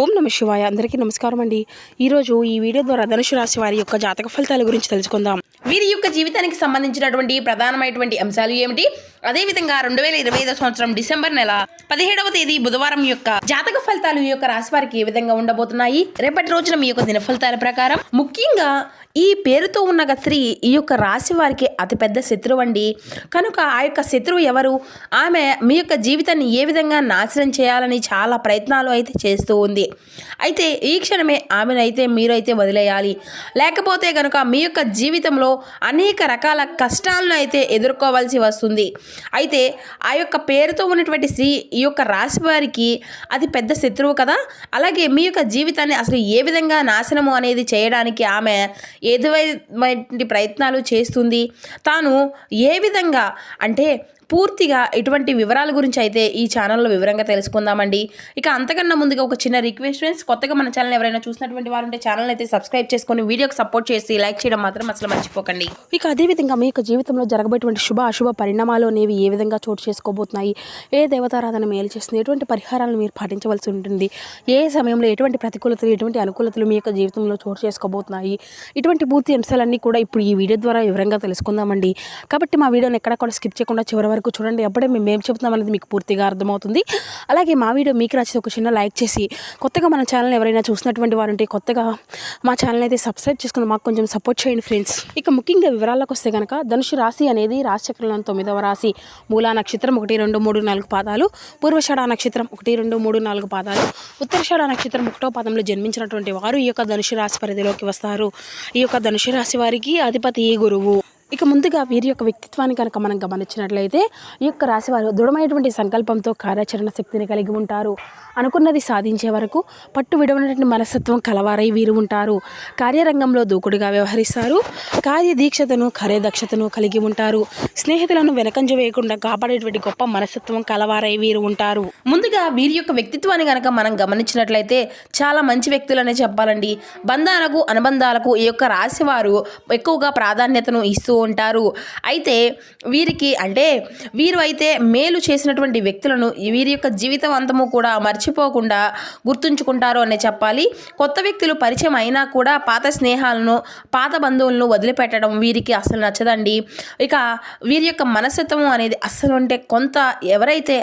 ఓం నమ శివాయ. అందరికీ నమస్కారం అండి. ఈరోజు ఈ వీడియో ద్వారా ధనుసు రాశి వారి యొక్క జాతక ఫలితాల గురించి తెలుసుకుందాం. వీరి యొక్క జీవితానికి సంబంధించినటువంటి ప్రధానమైనటువంటి అంశాలు ఏమిటి, అదేవిధంగా 2025 సంవత్సరం డిసెంబర్ నెల 17వ తేదీ బుధవారం యొక్క జాతక ఫలితాలు ఈ యొక్క రాశి వారికి ఏ విధంగా ఉండబోతున్నాయి, రేపటి రోజున మీ యొక్క దిన ఫలితాల ప్రకారం ముఖ్యంగా ఈ పేరుతో ఉన్న స్త్రీ ఈ యొక్క రాశి వారికి అతిపెద్ద శత్రువు అండి. కనుక ఆ యొక్క శత్రువు ఎవరు, ఆమె మీ యొక్క జీవితాన్ని ఏ విధంగా నాశనం చేయాలని చాలా ప్రయత్నాలు అయితే చేస్తూ ఉంది. అయితే ఈ క్షణమే ఆమెనైతే మీరైతే వదిలేయాలి, లేకపోతే కనుక మీ యొక్క జీవితంలో అనేక రకాల కష్టాలను అయితే ఎదుర్కోవాల్సి వస్తుంది. అయితే ఆ యొక్క పేరుతో ఉన్నటువంటి స్త్రీ ఈ యొక్క రాశి వారికి అతి పెద్ద శత్రువు కదా. అలాగే మీ యొక్క జీవితాన్ని అసలు ఏ విధంగా నాశనము అనేది చేయడానికి ఆమె ఏదైనా ప్రయత్నాలు చేస్తుంది. తాను ఏ విధంగా అంటే పూర్తిగా ఇటువంటి వివరాల గురించి అయితే ఈ ఛానల్లో వివరంగా తెలుసుకుందామండి. ఇక అంతకన్నా ముందుగా ఒక చిన్న రిక్వెస్ట్ ఫ్రెండ్స్, కొత్తగా మన ఛానల్ ఎవరైనా చూసినటువంటి వారు ఉంటే ఛానల్ అయితే సబ్స్క్రైబ్ చేసుకొని వీడియోకి సపోర్ట్ చేసి లైక్ చేయడం మాత్రం అసలు మర్చిపోకండి. ఇక అదేవిధంగా మీ యొక్క జీవితంలో జరగబోయేటువంటి శుభ అశుభ పరిణామాలు అనేవి ఏ విధంగా చోటు చేసుకోబోతున్నాయి, ఏ దేవతారాధన మేలు చేస్తుంది, ఎటువంటి పరిహారాలను మీరు పాటించవలసి ఉంటుంది, ఏ సమయంలో ఎటువంటి ప్రతికూలతలు ఎటువంటి అనుకూలతలు మీ యొక్క జీవితంలో చోటు చేసుకోబోతున్నాయి, ఇటువంటి పూర్తి అంశాలన్నీ కూడా ఇప్పుడు ఈ వీడియో ద్వారా వివరంగా తెలుసుకుందామండి. కాబట్టి మా వీడియోని ఎక్కడ కూడా స్కిప్ చేయకుండా చివరి వరకు చూడండి. అప్పుడే మేము ఏం చెప్తున్నాం అనేది మీకు పూర్తిగా అర్థమవుతుంది. అలాగే మా వీడియో మీకు నచ్చితే ఒక చిన్న లైక్ చేసి, కొత్తగా మన ఛానల్ ఎవరైనా చూసినటువంటి వారు ఉంటే కొత్తగా మా ఛానల్ అయితే సబ్స్క్రైబ్ చేసుకుని మాకు కొంచెం సపోర్ట్ చేయండి ఫ్రెండ్స్. ఇక ముఖ్యంగా వివరాలకు వస్తే కనుక ధనుసు రాశి అనేది రాశిచక్రంలో 9వ రాశి. మూలా నక్షత్రం 1, 2, 3, 4 పాదాలు, పూర్వషాఢ నక్షత్రం 1, 2, 3, 4 పాదాలు, ఉత్తరాషాఢ నక్షత్రం 1వ పాదంలో జన్మించినటువంటి వారు ఈ యొక్క ధనుసు రాశి పరిధిలోకి వస్తారు. ఈ యొక్క ధనుసు రాశి వారికి అధిపతి గురువు. ఇక ముందుగా వీరి యొక్క వ్యక్తిత్వాన్ని కనుక మనం గమనించినట్లయితే ఈ యొక్క రాశి వారు దృఢమైనటువంటి సంకల్పంతో కార్యాచరణ శక్తిని కలిగి ఉంటారు. అనుకున్నది సాధించే వరకు పట్టు విడవనటువంటి మనస్తత్వం కలవారై వీరు ఉంటారు. కార్యరంగంలో దూకుడుగా వ్యవహరిస్తారు. కార్యదీక్షతను కార్యదక్షతను కలిగి ఉంటారు. స్నేహితులను వెనకంజ వేయకుండా కాపాడేటువంటి గొప్ప మనస్తత్వం కలవారై వీరు ఉంటారు. ముందుగా వీరి యొక్క వ్యక్తిత్వాన్ని కనుక మనం గమనించినట్లయితే చాలా మంచి వ్యక్తులనే చెప్పాలండి. బంధాలకు అనుబంధాలకు ఈ యొక్క రాశి వారు ఎక్కువగా ప్రాధాన్యతను ఇస్తూ ఉంటారు. అయితే వీరికి వీరు అయితే మేలు చేసినటువంటి వ్యక్తులను వీరి యొక్క జీవితవంతము కూడా మర్చిపోకుండా గుర్తుంచుకుంటారు అనే చెప్పాలి. కొత్త వ్యక్తులు పరిచయం అయినా కూడా పాత స్నేహాలను పాత బంధువులను వదిలిపెట్టడం వీరికి అసలు నచ్చదండి. ఇక వీరి యొక్క మనస్తత్వం అనేది అస్సలు కొంత ఎవరైతే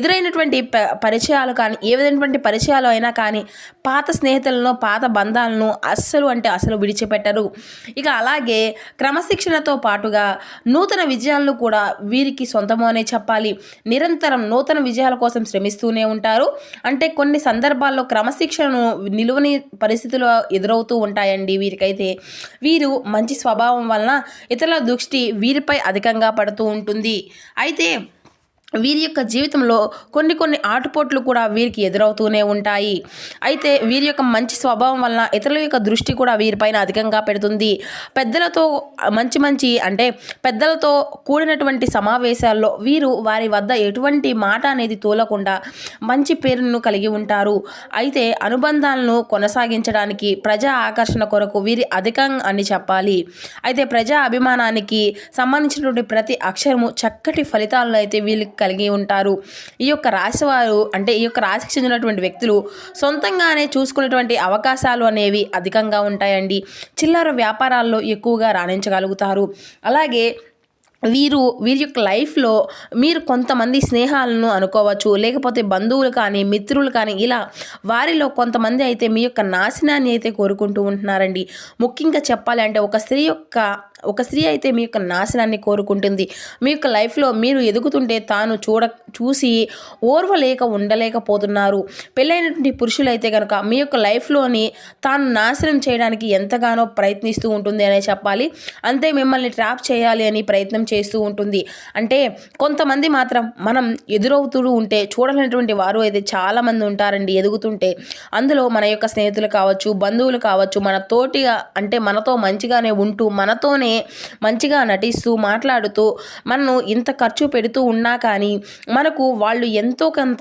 ఎదురైనటువంటి పరిచయాలు కానీ ఏ విధమైనటువంటి పరిచయాలు అయినా కానీ పాత స్నేహితులను పాత బంధాలను అస్సలు విడిచిపెట్టరు. ఇక అలాగే క్రమశిక్షణతో పాటుగా నూతన విజయాలను కూడా వీరికి సొంతము అనే చెప్పాలి. నిరంతరం నూతన విజయాల కోసం శ్రమిస్తూనే ఉంటారు. కొన్ని సందర్భాల్లో క్రమశిక్షణను నిలువని పరిస్థితులు ఎదురవుతూ ఉంటాయండి వీరికైతే. వీరు మంచి స్వభావం వలన ఇతరుల దృష్టి వీరిపై అధికంగా పడుతూ ఉంటుంది. అయితే వీరి యొక్క జీవితంలో కొన్ని ఆటుపోట్లు కూడా వీరికి ఎదురవుతూనే ఉంటాయి. అయితే వీరి యొక్క మంచి స్వభావం వలన ఇతరుల యొక్క దృష్టి కూడా వీరిపైన అధికంగా పెడుతుంది. పెద్దలతో పెద్దలతో కూడినటువంటి సమావేశాల్లో వీరు వారి వద్ద ఎటువంటి మాట అనేది తోలకుండా మంచి పేరును కలిగి ఉంటారు. అయితే అనుబంధాలను కొనసాగించడానికి ప్రజా ఆకర్షణ కొరకు వీరి అధికం అని చెప్పాలి. అయితే ప్రజా అభిమానానికి సంబంధించినటువంటి ప్రతి అక్షరము చక్కటి ఫలితాలను అయితే వీళ్ళకి కలిగి ఉంటారు. ఈ యొక్క రాశి వారు ఈ యొక్క రాశికి చెందినటువంటి వ్యక్తులు సొంతంగానే చూసుకునేటువంటి అవకాశాలు అనేవి అధికంగా ఉంటాయండి. చిల్లర వ్యాపారాల్లో ఎక్కువగా రాణించగలుగుతారు. అలాగే వీరి యొక్క లైఫ్లో మీరు కొంతమంది స్నేహాలను అనుకోవచ్చు, లేకపోతే బంధువులు కానీ మిత్రులు కానీ ఇలా వారిలో కొంతమంది అయితే మీ యొక్క నాశనాన్ని అయితే కోరుకుంటూ ఉంటున్నారండి. ముఖ్యంగా చెప్పాలి ఒక స్త్రీ అయితే మీ యొక్క నాశనాన్ని కోరుకుంటుంది. మీ యొక్క లైఫ్లో మీరు ఎదుగుతుంటే తాను చూసి ఉండలేకపోతున్నారు. పెళ్ళైనటువంటి పురుషులు అయితే కనుక మీ యొక్క లైఫ్లోని తాను నాశనం చేయడానికి ఎంతగానో ప్రయత్నిస్తూ ఉంటుంది అనే చెప్పాలి. అంతే మిమ్మల్ని ట్రాప్ చేయాలి అని ప్రయత్నం చేస్తూ ఉంటుంది. కొంతమంది మాత్రం మనం ఎదురవుతూ ఉంటే చూడలేనటువంటి వారు అయితే చాలామంది ఉంటారండి ఎదుగుతుంటే. అందులో మన యొక్క స్నేహితులు కావచ్చు, బంధువులు కావచ్చు, మన తోటిగా మనతో మంచిగానే ఉంటూ మనతోనే మంచిగా నటిస్తూ మాట్లాడుతూ మనను ఇంత ఖర్చు పెడుతూ ఉన్నా కానీ మనకు వాళ్ళు ఎంతో కొంత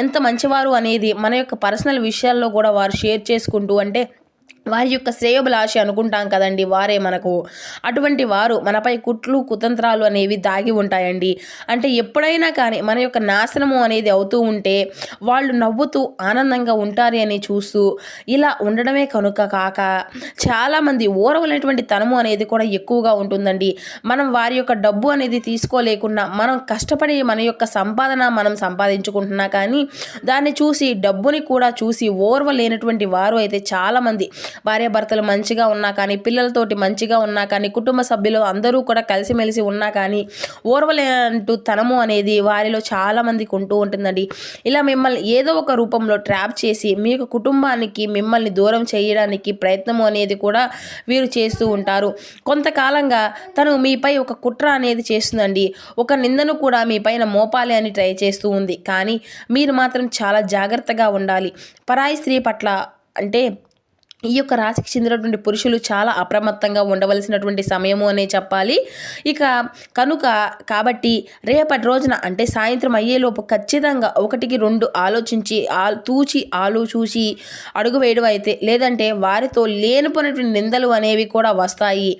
ఎంత మంచివారు అనేది మన యొక్క పర్సనల్ విషయాల్లో కూడా వారు షేర్ చేసుకుంటూ వారి యొక్క శ్రేయోభిలాషి అనుకుంటాం కదండి, వారే మనకు. అటువంటి వారు మనపై కుట్లు కుతంత్రాలు అనేవి దాగి ఉంటాయండి. అంటే ఎప్పుడైనా కానీ మన యొక్క నాశనము అనేది అవుతూ ఉంటే వాళ్ళు నవ్వుతూ ఆనందంగా ఉంటారు అని చూస్తూ ఇలా ఉండడమే కనుక కాక చాలామంది ఓర్వలేనటువంటి తనము అనేది కూడా ఎక్కువగా ఉంటుందండి. మనం వారి యొక్క డబ్బు అనేది తీసుకోలేకున్నా మనం కష్టపడి మన యొక్క సంపాదన మనం సంపాదించుకుంటున్నా కానీ దాన్ని చూసి డబ్బుని కూడా చూసి ఓర్వలేనటువంటి వారు అయితే చాలామంది, భార్యాభర్తలు మంచిగా ఉన్నా కానీ, పిల్లలతోటి మంచిగా ఉన్నా కానీ, కుటుంబ సభ్యులు అందరూ కూడా కలిసిమెలిసి ఉన్నా కానీ ఓర్వలేనంటూ తనము అనేది వారిలో చాలామందికి ఉంటూ ఉంటుందండి. ఇలా మిమ్మల్ని ఏదో ఒక రూపంలో ట్రాప్ చేసి మీ యొక్క కుటుంబానికి మిమ్మల్ని దూరం చేయడానికి ప్రయత్నము అనేది కూడా వీరు చేస్తూ ఉంటారు. కొంతకాలంగా తను మీపై ఒక కుట్ర అనేది చేస్తుందండి. ఒక నిందను కూడా మీ పైన మోపాలి అని ట్రై చేస్తూ ఉంది. కానీ మీరు మాత్రం చాలా జాగ్రత్తగా ఉండాలి. పరాయి స్త్రీ పట్ల అంటే ఈ యొక్క రాశికి చెందినటువంటి పురుషులు చాలా అప్రమత్తంగా ఉండవలసినటువంటి సమయము అనే చెప్పాలి. ఇక కనుక కాబట్టి రేపటి రోజున అంటే సాయంత్రం అయ్యేలోపు ఖచ్చితంగా 1-2 ఆలోచించి చూసి అడుగు వేయడం అయితే, లేదంటే వారితో లేనిపోయినటువంటి నిందలు అనేవి కూడా వస్తాయి.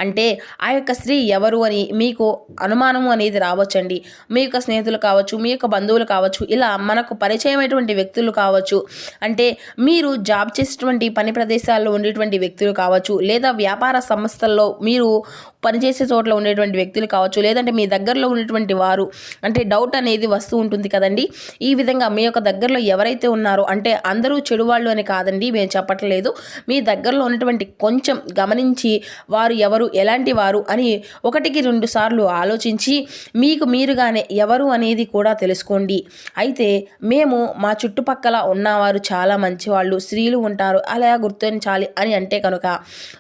అంటే ఆ యొక్క స్త్రీ ఎవరు అని మీకు అనుమానము అనేది రావచ్చండి. మీ యొక్క స్నేహితులు కావచ్చు, మీ యొక్క బంధువులు కావచ్చు, ఇలా మనకు పరిచయమైనటువంటి వ్యక్తులు కావచ్చు, అంటే మీరు జాబ్ చేసేటువంటి పని ప్రదేశాల్లో ఉండేటువంటి వ్యక్తులు కావచ్చు, లేదా వ్యాపార సంస్థల్లో మీరు పనిచేసే చోట్ల ఉండేటువంటి వ్యక్తులు కావచ్చు, లేదంటే మీ దగ్గరలో ఉన్నటువంటి వారు, అంటే డౌట్ అనేది వస్తూ ఉంటుంది కదండి. ఈ విధంగా మీ యొక్క దగ్గరలో ఎవరైతే ఉన్నారో, అంటే అందరూ చెడు వాళ్ళు అని కాదండి మేము చెప్పట్లేదు, మీ దగ్గరలో ఉన్నటువంటి కొంచెం గమనించి వారు ఎవరు, ఎలాంటి వారు అని 1-2 సార్లు ఆలోచించి మీకు మీరుగానే ఎవరు అనేది కూడా తెలుసుకోండి. అయితే మేము మా చుట్టుపక్కల ఉన్నవారు చాలా మంచివాళ్ళు, స్త్రీలు ఉంటారు, అలా గుర్తించాలి అని అంటే కనుక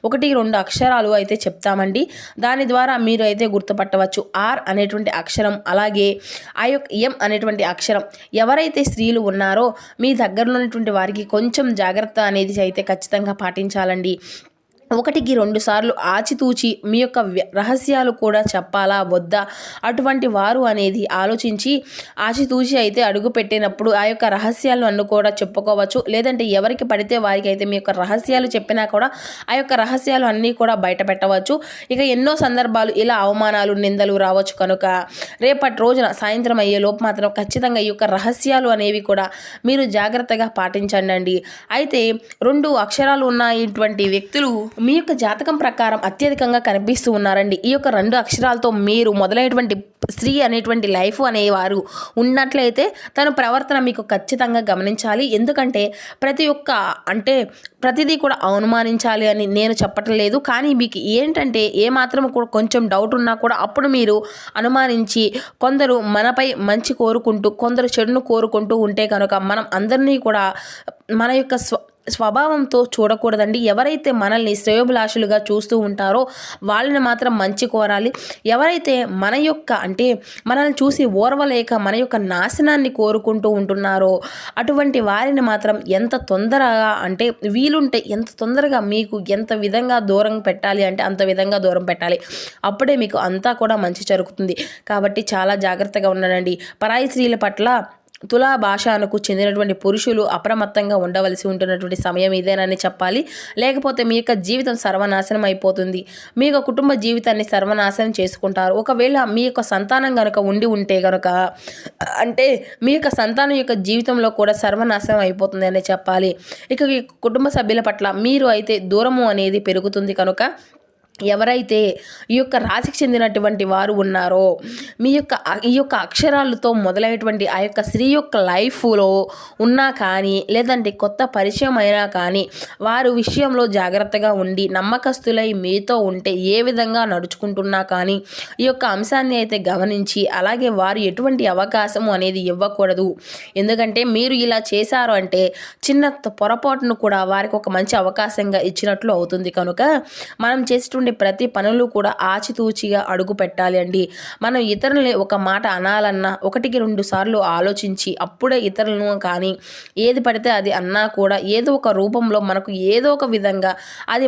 1-2 అక్షరాలు అయితే చెప్తామండి. దాని ద్వారా మీరు అయితే గుర్తుపట్టవచ్చు. ఆర్ అనేటువంటి అక్షరం, అలాగే ఆ యొక్క ఎం అనేటువంటి అక్షరం. ఎవరైతే స్త్రీలు ఉన్నారో మీ దగ్గరలో ఉన్నటువంటి వారికి కొంచెం జాగ్రత్త అనేది అయితే ఖచ్చితంగా పాటించాలండి. 1-2 సార్లు ఆచితూచి మీ యొక్క రహస్యాలు కూడా చెప్పాలా వద్దా అటువంటి వారు అనేది ఆలోచించి ఆచితూచి అయితే అడుగు పెట్టినప్పుడు ఆ యొక్క రహస్యాలు అన్ను కూడా చెప్పుకోవచ్చు. లేదంటే ఎవరికి పడితే వారికి అయితే మీ యొక్క రహస్యాలు చెప్పినా కూడా ఆ యొక్క రహస్యాలు అన్నీ కూడా బయట పెట్టవచ్చు. ఇక ఎన్నో సందర్భాలు ఇలా అవమానాలు, నిందలు రావచ్చు. కనుక రేపటి రోజున సాయంత్రం అయ్యేలోపు మాత్రం ఖచ్చితంగా ఈ యొక్క రహస్యాలు అనేవి కూడా మీరు జాగ్రత్తగా పాటించండి. అయితే 2 అక్షరాలు ఉన్నటువంటి వ్యక్తులు మీ యొక్క జాతకం ప్రకారం అత్యధికంగా కనిపిస్తూ ఉన్నారండి. ఈ యొక్క 2 అక్షరాలతో మీరు మొదలైనటువంటి స్త్రీ అనేటువంటి లైఫ్ అనేవారు ఉన్నట్లయితే తన ప్రవర్తన మీకు ఖచ్చితంగా గమనించాలి. ఎందుకంటే ప్రతిదీ కూడా అనుమానించాలి అని నేను చెప్పటం లేదు. కానీ మీకు ఏంటంటే ఏమాత్రం కూడా కొంచెం డౌట్ ఉన్నా కూడా అప్పుడు మీరు అనుమానించి కొందరు మనపై మంచి కోరుకుంటూ కొందరు చెడును కోరుకుంటూ ఉంటే కనుక మనం అందరినీ కూడా మన యొక్క స్వభావంతో చూడకూడదండి. ఎవరైతే మనల్ని శ్రేయోభిలాషులుగా చూస్తూ ఉంటారో వాళ్ళని మాత్రం మంచి కోరాలి. ఎవరైతే మన యొక్క అంటే మనల్ని చూసి ఓర్వలేక మన యొక్క నాశనాన్ని కోరుకుంటూ ఉంటున్నారో అటువంటి వారిని మాత్రం ఎంత తొందరగా అంటే వీలుంటే ఎంత తొందరగా మీకు ఎంత విధంగా దూరం పెట్టాలి అంటే అంత విధంగా దూరం పెట్టాలి. అప్పుడే మీకు అంతా కూడా మంచి జరుగుతుంది. కాబట్టి చాలా జాగ్రత్తగా ఉండండి. పరాయి స్త్రీల పట్ల తులా భాషకు చెందినటువంటి పురుషులు అప్రమత్తంగా ఉండవలసి ఉంటున్నటువంటి సమయం ఇదేనని చెప్పాలి. లేకపోతే మీ యొక్క జీవితం సర్వనాశనం అయిపోతుంది. మీ యొక్క కుటుంబ జీవితాన్ని సర్వనాశనం చేసుకుంటారు. ఒకవేళ మీ యొక్క సంతానం కనుక ఉంటే కనుక అంటే మీ యొక్క సంతానం యొక్క జీవితంలో కూడా సర్వనాశనం అయిపోతుంది అని చెప్పాలి. ఇక ఈ కుటుంబ సభ్యుల పట్ల మీరు అయితే దూరము అనేది పెరుగుతుంది. కనుక ఎవరైతే ఈ యొక్క రాశికి చెందినటువంటి వారు ఉన్నారో ఈ యొక్క అక్షరాలతో మొదలైనటువంటి ఆ యొక్క స్త్రీ యొక్క లైఫ్లో ఉన్నా కానీ లేదంటే కొత్త పరిచయం అయినా కానీ వారు విషయంలో జాగ్రత్తగా ఉండి నమ్మకస్తులై మీతో ఉంటే ఏ విధంగా నడుచుకుంటున్నా కానీ ఈ యొక్క అంశాన్ని అయితే గమనించి అలాగే వారు ఎటువంటి అవకాశము అనేది ఇవ్వకూడదు. ఎందుకంటే మీరు ఇలా చేశారు అంటే చిన్న పొరపాటును కూడా వారికి ఒక మంచి అవకాశంగా ఇచ్చినట్లు అవుతుంది. కనుక మనం చేసేటువంటి చేసేటువంటి ప్రతి పనులు కూడా ఆచితూచిగా అడుగు పెట్టాలి అండి. మనం ఇతరులని ఒక మాట అనాలన్నా 1-2 సార్లు ఆలోచించి అప్పుడే ఇతరులను కానీ ఏది పడితే అది అన్నా కూడా ఏదో ఒక రూపంలో మనకు ఏదో ఒక విధంగా అది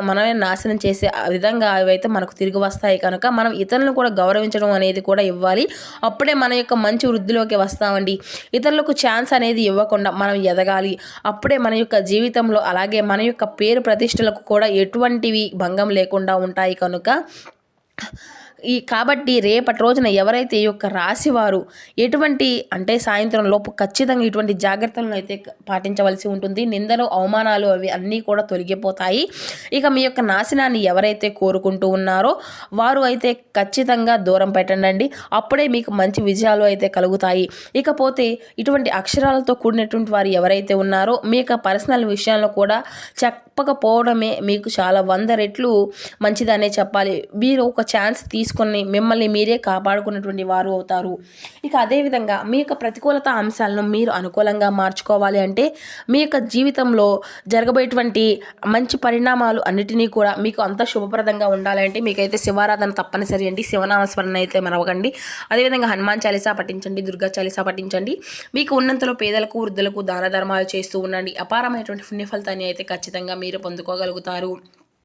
మనమే నాశనం చేసే విధంగా అవైతే మనకు తిరిగి వస్తాయి. కనుక మనం ఇతరులను కూడా గౌరవించడం అనేది కూడా ఇవ్వాలి. అప్పుడే మన యొక్క మంచి వృద్ధిలోకి వస్తామండి. ఇతరులకు ఛాన్స్ అనేది ఇవ్వకుండా మనం ఎదగాలి. అప్పుడే మన యొక్క జీవితంలో అలాగే మన యొక్క పేరు ప్రతిష్టలకు కూడా ఎటువంటివి భంగం లేకుండా ఉంటాయి. కనుక కాబట్టి రేపటి రోజున ఎవరైతే ఈ యొక్క రాశి వారు ఎటువంటి అంటే సాయంత్రం లోపు ఖచ్చితంగా ఇటువంటి జాగ్రత్తలను అయితే పాటించవలసి ఉంటుంది. నిందలు అవమానాలు అవి అన్నీ కూడా తొలగిపోతాయి. ఇక మీ యొక్క నాశనాన్ని ఎవరైతే కోరుకుంటూ ఉన్నారో వారు అయితే ఖచ్చితంగా దూరం పెట్టండి. అప్పుడే మీకు మంచి విజయాలు అయితే కలుగుతాయి. ఇకపోతే ఇటువంటి అక్షరాలతో కూడినటువంటి వారు ఎవరైతే ఉన్నారో మీ యొక్క పర్సనల్ విషయాల్లో కూడా చెప్పకపోవడమే మీకు చాలా 100 రెట్లు మంచిదనే చెప్పాలి. మీరు ఒక ఛాన్స్ తీసుకొని మిమ్మల్ని మీరే కాపాడుకున్నటువంటి వారు అవుతారు. ఇక అదేవిధంగా మీ యొక్క ప్రతికూలత అంశాలను మీరు అనుకూలంగా మార్చుకోవాలి అంటే మీ యొక్క జీవితంలో జరగబోయేటువంటి మంచి పరిణామాలు అన్నిటినీ కూడా మీకు అంత శుభప్రదంగా ఉండాలంటే మీకైతే శివారాధన తప్పనిసరి అండి. శివనామస్మరణ అయితే మరవకండి. అదేవిధంగా హనుమాన్ చాలీసా పఠించండి, దుర్గా చాలీసా పఠించండి. మీకు ఉన్నంతలో పేదలకు వృద్ధులకు దాన ధర్మాలు చేస్తూ ఉండండి. అపారమైనటువంటి పుణ్య ఫలితాన్ని అయితే ఖచ్చితంగా మీరు పొందుకోగలుగుతారు.